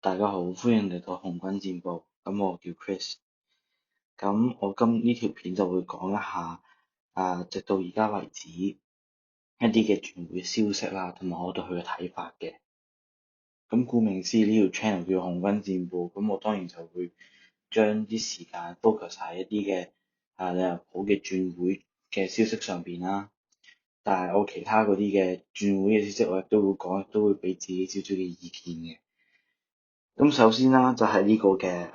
大家好，歡迎嚟到紅軍戰報。咁我叫 Chris。咁我今呢條片就會講一下直到而家為止一啲嘅轉會消息啦，同埋我對佢嘅睇法嘅。咁顧名思義，呢條 channel 叫紅軍戰報，咁我當然就會將啲時間 focus 喺一啲嘅利物浦嘅轉會嘅消息上邊啦。但係我其他嗰啲嘅轉會嘅消息，我亦都會講，亦都會俾自己少少嘅意見嘅。咁首先啦，就係呢個嘅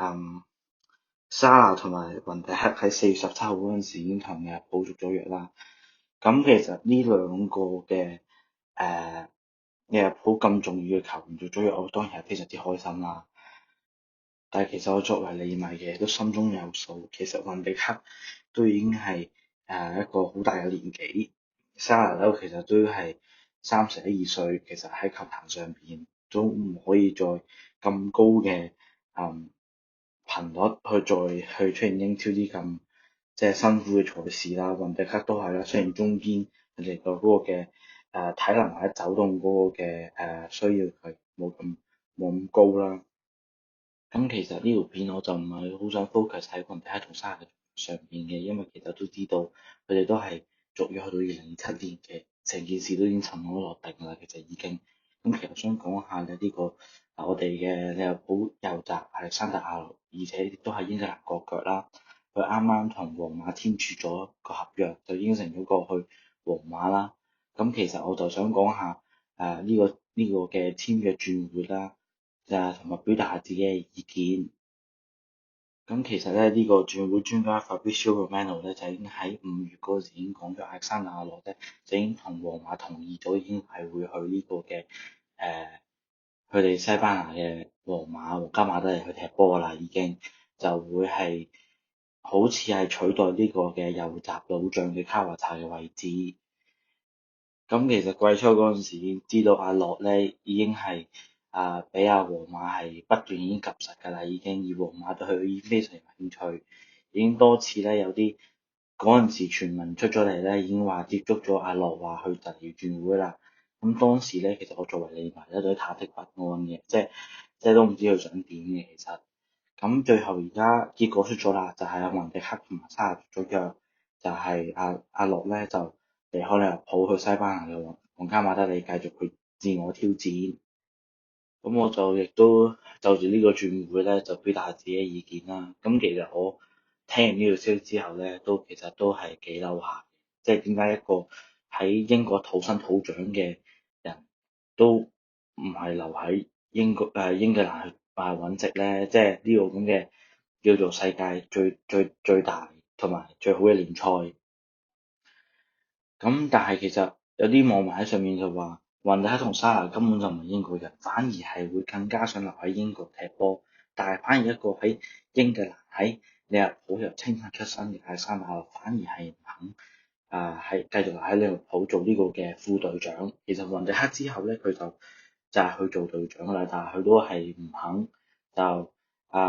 沙拿同埋雲迪克喺4月17號嗰陣時已經同利物浦續咗約啦。咁其實呢兩個嘅利物浦咁重要嘅球員續咗約，我當然係非常之開心啦。但係其實我作為利迷嘅都心中有數，其實雲迪克都已經係一個好大嘅年紀，沙拿咧其實都係31、2歲，其實喺球壇上邊都唔可以再咁高嘅頻率去再去出現英超啲咁即係辛苦嘅賽事啦。雲迪克都係啦，雖然中間人哋個嗰個嘅體能或者走動嗰個嘅需要係冇咁高啦。咁其實呢條片我就唔係好想 focus 喺雲迪克同沙拿上邊嘅，因為其實都知道佢哋都係續約去到2027年嘅，成件事都已經塵埃落定啦。其實已經咁，其實想講下咧呢個我哋嘅利物浦右閘亞歷山大阿諾，而且亦都係英格蘭國腳啦。佢啱啱同皇馬簽署咗個合約，就應承咗過去皇馬啦。咁其實我就想講下呢個嘅簽約轉會啦。同埋表達下自己嘅意見。咁其實咧呢個轉會專家 Fabrizio Romano 咧就已經喺5月嗰時已經講咗，亞歷山大阿諾咧就已經同皇馬同意咗，已經係會去呢個嘅佢哋西班牙嘅皇家馬德里去踢波啦，已經就會係好似係取代呢個嘅右閘老將嘅卡華查嘅位置。咁其實季初嗰陣時已經知道阿諾咧已經係俾皇馬係不斷已經及實㗎啦，已經而皇馬對佢已經非常有興趣，已經多次咧有啲嗰陣時傳聞出咗嚟咧，已經話接觸咗阿諾話去就要轉會啦。咁當時咧其實我作為利迷咧對忐忑不安嘅，即係都唔知佢想點嘅其實。咁最後而家結果出咗啦，就係阿雲迪克同埋沙拿續咗約，就係阿諾咧就離開利物浦去西班牙嘅皇家馬德里繼續去自我挑戰。咁我就亦都就住呢個轉會咧就表達下自己嘅意見啦。咁其實我聽完呢條消息之後咧，其實都係幾嬲下，即係點解一個喺英國土生土長嘅人都唔係留喺英格蘭去揾食咧？即係呢個咁嘅叫做世界最大同埋最好嘅聯賽。咁但係其實有啲網民喺上面就話，雲迪克同沙拿根本就唔係英國人，反而係會更加想留喺英國踢波。但係反而一個喺英格蘭喺利物浦由青訓出身嘅亞歷山大，反而係唔肯係繼續留喺利物浦做呢個嘅副隊長。其實雲迪克之後咧，佢就係去做隊長啦，但係佢都係唔肯就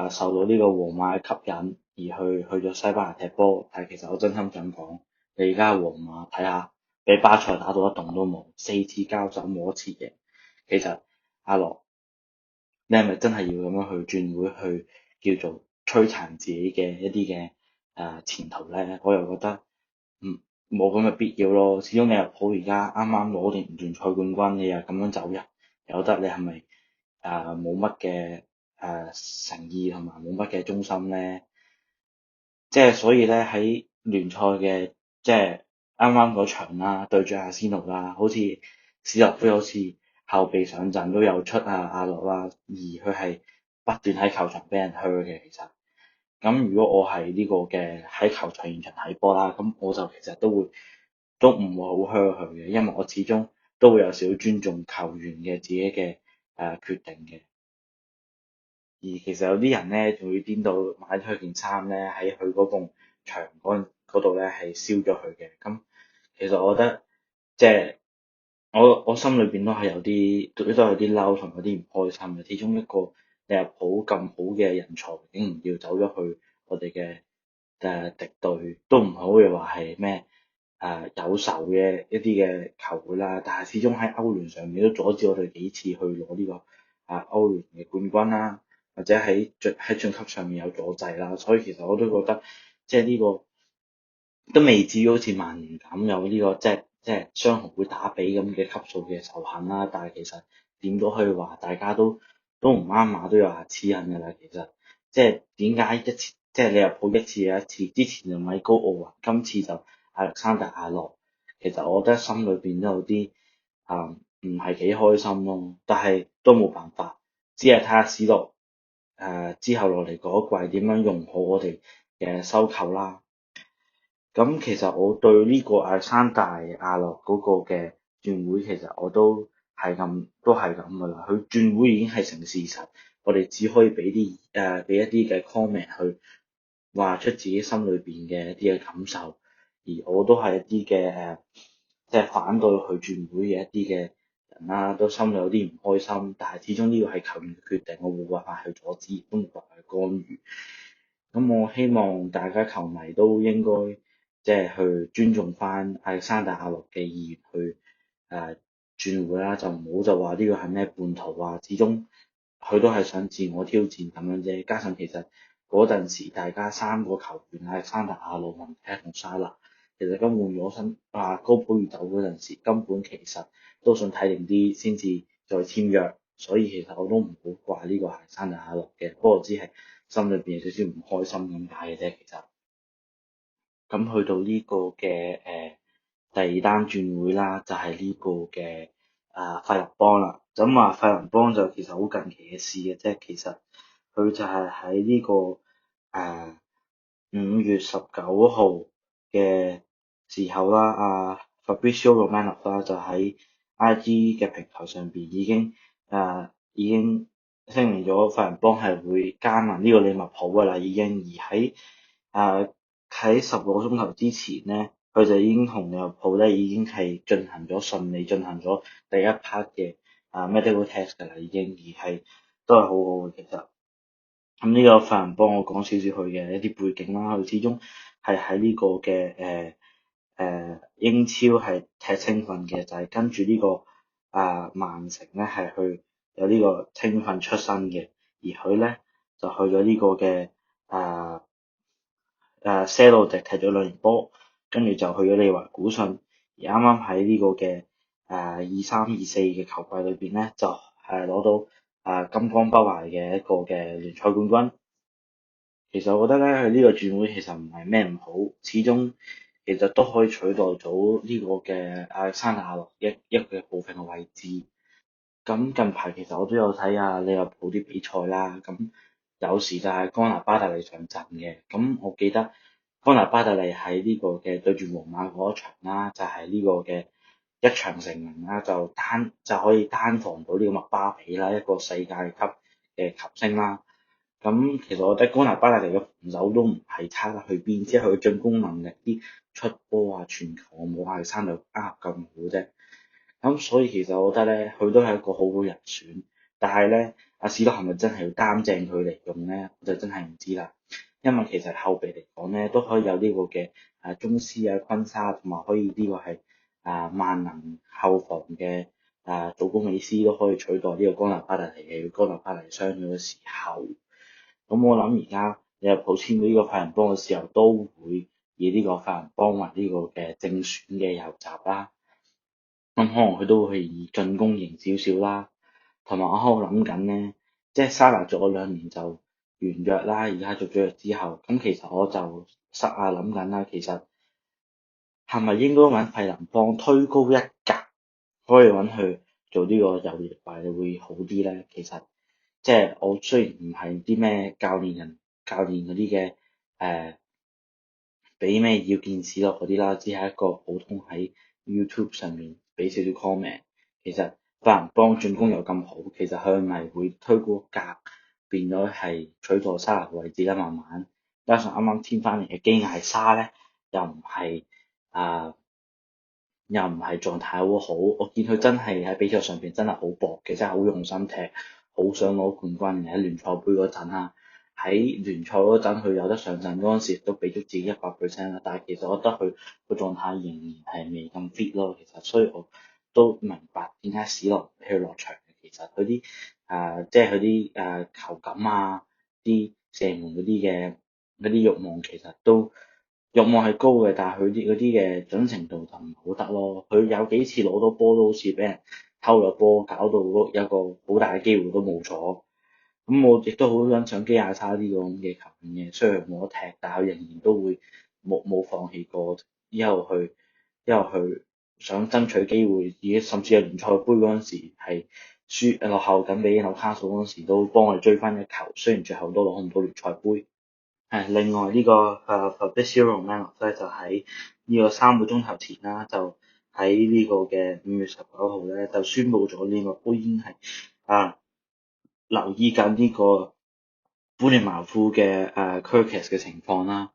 受到呢個皇馬嘅吸引而去咗西班牙踢波。但係其實我真心想講，你而家皇馬睇下，俾巴塞打到一動都冇，4次交手冇一次贏。其實阿諾，你係咪真係要咁樣去轉會去叫做摧殘自己嘅一啲嘅前途咧？我又覺得冇咁嘅必要咯。始終利物浦而家啱啱攞定聯賽冠軍，你又咁樣走人，有得你係咪冇乜嘅誠意同埋冇乜嘅忠心咧？即係所以咧喺聯賽嘅即係啱啱嗰場啦，對住阿仙奴啦，好似史洛菲好似後備上陣都有出阿諾啦，而佢係不斷喺球場俾人噓嘅。其實咁如果我係呢個嘅喺球場現場睇波啦，咁我就其實都唔會好噓佢嘅，因為我始終都會有少少尊重球員嘅自己嘅決定嘅。而其實有啲人咧，仲會顛到買咗佢件衫咧，喺佢嗰埲牆嗰度咧係燒咗佢嘅。咁其實我覺得即係我心裏邊都係有啲都有啲嬲同有啲唔開心嘅。始終一個利物浦咁好嘅人才，竟然要走咗去我哋嘅敵對，都唔好嘅話係咩有仇嘅一啲嘅球會啦。但係始終喺歐聯上面都阻止我哋幾次去攞呢個歐聯嘅冠軍啦，或者喺晉級上面有阻滯啦，所以其實我都覺得即係呢個都未至於好似曼聯咁有呢個即係雙紅會打比咁嘅級數嘅仇恨啦，但係其實點都可以話大家都唔啱碼，都有牙齒印㗎啦。其實即係點解一次即係利物浦一次又一次，之前就米高奧雲，今次就亞歷山大阿諾，其實我覺得心裏邊都有啲唔係幾開心咯，但係都冇辦法，只係睇下史諾之後落嚟嗰一季點樣用好我哋嘅收購啦。咁其實我對呢個亞歷山大阿諾嗰個嘅轉會，其實我都係咁噶啦。佢轉會已經係成事實，我哋只可以俾一啲嘅 comment 去話出自己心裏邊嘅一啲嘅感受。而我都係一啲嘅即係反對佢轉會嘅一啲嘅人啦，都心裏有啲唔開心。但係始終呢個係球員嘅決定，我冇辦法去阻止，亦都冇辦法去干預。咁我希望大家球迷都應該即係去尊重翻亞歷山大阿諾嘅意願去轉會啦，就唔好就話呢個係咩叛徒啊，始終佢都係想自我挑戰咁樣啫。加上其實嗰陣時大家三個球員亞歷山大阿諾、雲迪同沙拿，其實根本咗身高普爾走嗰陣時，根本其實都想睇定啲先至再簽約，所以其實我都唔好怪呢個亞歷山大阿諾嘅，不過只係心裏邊有少少唔開心咁解嘅啫，其實。咁去到呢個嘅第二單轉會啦，就係、是、呢個嘅費林邦啦。咁費林邦就其實好近期嘅事嘅啫，其實佢就係喺呢個5月19號嘅時候啦，Fabrizio Romano 啦就喺 IG 嘅平台上邊已經聲明咗費林邦係會加盟呢個利物浦噶啦，已經而喺10個鐘頭之前咧，佢就已經同利物浦咧已經係順利進行咗第一 part 嘅medical test 㗎啦，已經而係都係好好嘅其實。咁呢個費林邦我講少少佢嘅一啲背景啦，佢始終係喺呢個嘅英超係踢青訓嘅，就係、是、跟住呢個曼城咧係去有呢個青訓出身嘅，而佢咧就去咗呢個嘅些路迪踢咗2年波，跟住就去咗利華古信，而啱啱喺呢個嘅23-24嘅球季裏邊咧，就攞到金光不壞嘅一個嘅聯賽冠軍。其實我覺得咧，佢呢個轉會其實唔係咩唔好，始終其實都可以取代到呢個嘅亞歷山大阿諾一個部分嘅位置。咁近排其實我都有睇下利物浦啲比賽啦，咁有時就係岡拿巴特利上陣嘅，咁我記得岡拿巴特利喺呢個嘅對住皇馬嗰一場啦，就係呢個嘅一場成名啦，就可以單防到呢個麥巴比啦，一個世界級嘅球星啦。咁其實我覺得岡拿巴特利嘅防守都唔係差得去邊，即係佢嘅進攻能力啲出波傳球冇亞歷山大咁好啫。咁所以其實我覺得咧，佢都係一個好好人選，但係咧，阿史諾係咪真係要擔正佢嚟用咧，我就真係唔知啦。因為其實後備嚟講咧，都可以有呢個嘅宗斯昆沙，同埋可以呢個係萬能後防嘅祖高美斯都可以取代呢個岡拿巴特利嘅。岡拿巴特利傷咗嘅時候，咁我諗而家利物浦簽到呢個費林邦嘅時候，都會以呢個費林邦為呢個嘅正選嘅右閘啦。咁可能佢都會以進攻型少少啦，同埋我喺度諗緊咧，即係沙拿續咗2年就完約啦，而家續咗約之後，咁其實我就諗緊啦，其實係咪應該揾費林邦推高一格，可以揾佢做呢個右翼位會好啲咧？其實即係我雖然唔係啲咩教練嗰啲嘅俾咩要件史落嗰啲啦，只係一個普通喺 YouTube 上面俾少少 comment。其實費林邦進攻又咁好，其實佢咪會推高格，變咗係取代沙拿嘅位置啦。慢慢加上啱啱簽翻嚟嘅基艾沙咧，又唔係狀態好好。我見佢真係喺比賽上邊真係好搏嘅，真係好用心踢，好想攞冠軍嘅。喺聯賽杯嗰陣啊，喺聯賽嗰陣佢有得上陣嗰陣時，都俾咗自己100%啦。但係其實我覺得佢個狀態仍然係未咁 fit 咯。其實所以我都明白點解史諾俾佢落場嘅。其實佢啲即係佢啲球感啊，啲射門嗰啲慾望其實都慾望係高嘅，但係佢啲嗰啲嘅準程度就唔係好得咯。佢有幾次攞到波都好似俾人偷咗波，搞到有個好大嘅機會都冇咗。咁我亦都好欣賞基亞差呢個咁嘅球員嘅，雖然冇得踢，但係佢仍然都會冇放棄過，之後去想爭取機會，而且甚至係聯賽杯嗰陣時係落後緊俾紐卡素嗰陣時，都幫我哋追翻一球，雖然最後都攞唔到聯賽杯。另外呢個Fabrizio Romano 咧就喺呢個3個鐘頭前啦，就喺呢個嘅5月19號咧就宣布咗呢個杯已經係啊留意緊呢個般尼茅夫嘅Kirkes 嘅情況啦。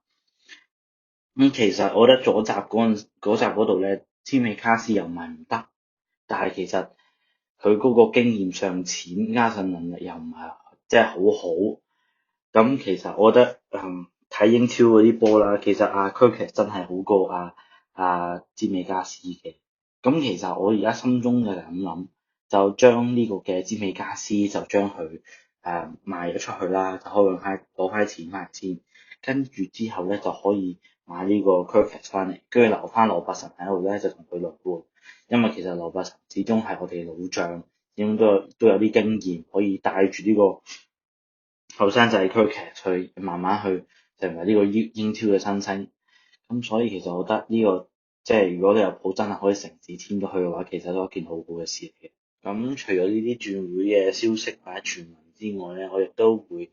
其實我覺得左閘嗰閘嗰度咧，詹美卡斯又唔係唔得，但係其實佢嗰個經驗尚淺，加上能力又唔係即係好好。咁其實我覺得睇英超嗰啲波啦，其實Kirkes 真係好過詹美加斯嘅。咁其實我而家心中就係咁諗，就將呢個嘅詹美加斯就將佢賣咗出去啦，就可以攞翻錢翻嚟先，跟住之後咧就可以買呢個 Kirkes 翻嚟，跟住留翻羅伯臣喺度咧就同佢輪換，因為其實羅伯臣始終係我哋老將，始終都有啲經驗，可以帶住呢個後生仔 Kirkes 去慢慢去成為呢個英超嘅新星。咁所以其實我覺得呢個即係如果你有普真係可以成事簽咗去嘅話，其實都係一件好好嘅事嚟嘅。咁除咗呢啲轉會嘅消息或者傳聞之外咧，我亦都會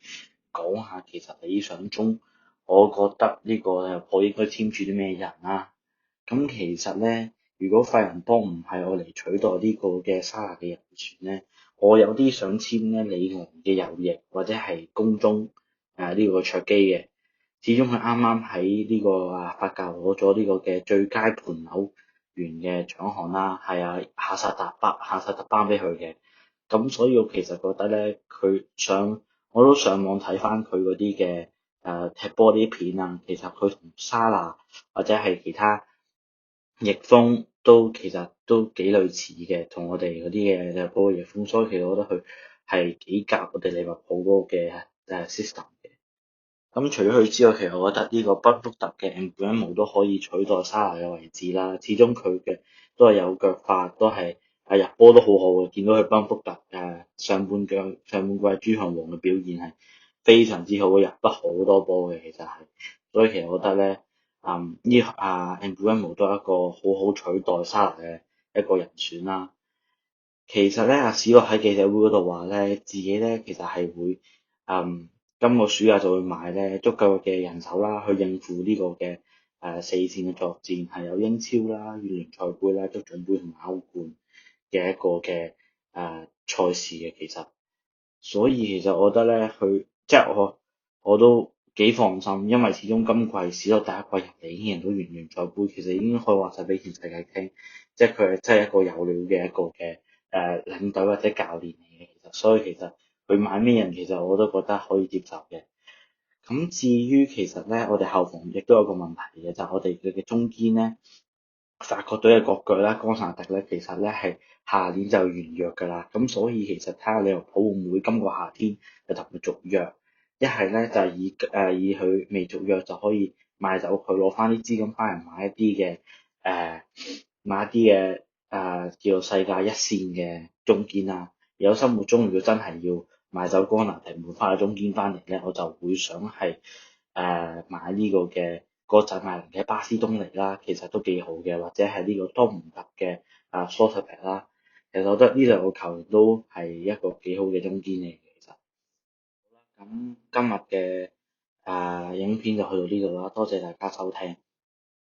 講下其實理想中，我覺得呢個我應該簽住啲咩人啦。咁其實咧，如果費倫多唔係我嚟取代呢個嘅沙拿嘅人選咧，我有啲想簽咧里昂嘅右翼或者係攻中呢個卓基嘅。始終佢啱啱喺呢個法甲攞咗呢個嘅最佳盤扭員嘅獎項啦，係夏薩特頒俾佢嘅。咁所以我其實覺得咧，我都上網睇翻佢嗰啲嘅踢波啲片啊，其實佢同沙拿或者係其他逆風其實都幾類似嘅，同我哋嗰啲嘅踢波嘅逆風，所以其實我覺得佢係幾夾我哋利物浦嗰個嘅system 嘅。咁除咗佢之外，其實我覺得呢個賓福特嘅 Mbeumo 都可以取代沙拿嘅位置啦。始終佢嘅都係有腳法，都係入波都好好嘅。見到佢賓福特上半季朱項王嘅表現係非常之好嘅，入得好多波嘅其實係。所以其實我覺得咧，Mbeumo 都係一個好好取代沙拿嘅一個人選啦。其實咧，史洛喺記者會嗰度話咧，自己咧其實係會今個暑假就會買咧足夠嘅人手啦，去應付呢個嘅四線嘅作戰，係有英超啦、聯賽杯啦、足總杯同埋歐冠嘅一個嘅賽事嘅其實。所以其實我覺得咧，即係我都幾放心，因為始終今季史洛第一季入嚟已經贏到聯賽杯，其實已經可以話晒俾全世界聽，即係佢係真係一個有料嘅一個嘅領隊或者教練嚟嘅。其實所以其實佢買咩人，其實我都覺得可以接受嘅。咁至於其實咧，我哋後防亦都有個問題嘅，就係我哋嘅中堅咧，法國隊嘅國腳啦，岡薩迪咧，其實咧係下年就完約㗎啦。咁所以其實睇下利物浦會唔會今個夏天就同佢續約，一係咧就係以佢未續約就可以賣走佢，攞翻啲資金翻嚟買一啲嘅叫做世界一線嘅中堅啦。有心目中如果真係要買走岡納迪換翻個中堅翻嚟咧，我就會想係買呢個嘅國際邁靈嘅巴斯東尼啦，其實都幾好嘅，或者係呢個多蒙特嘅蘇特皮啦，其實我覺得呢兩個球員都係一個幾好嘅中堅嚟嘅，其實。咁今日嘅影片就去到呢度啦，多謝大家收聽。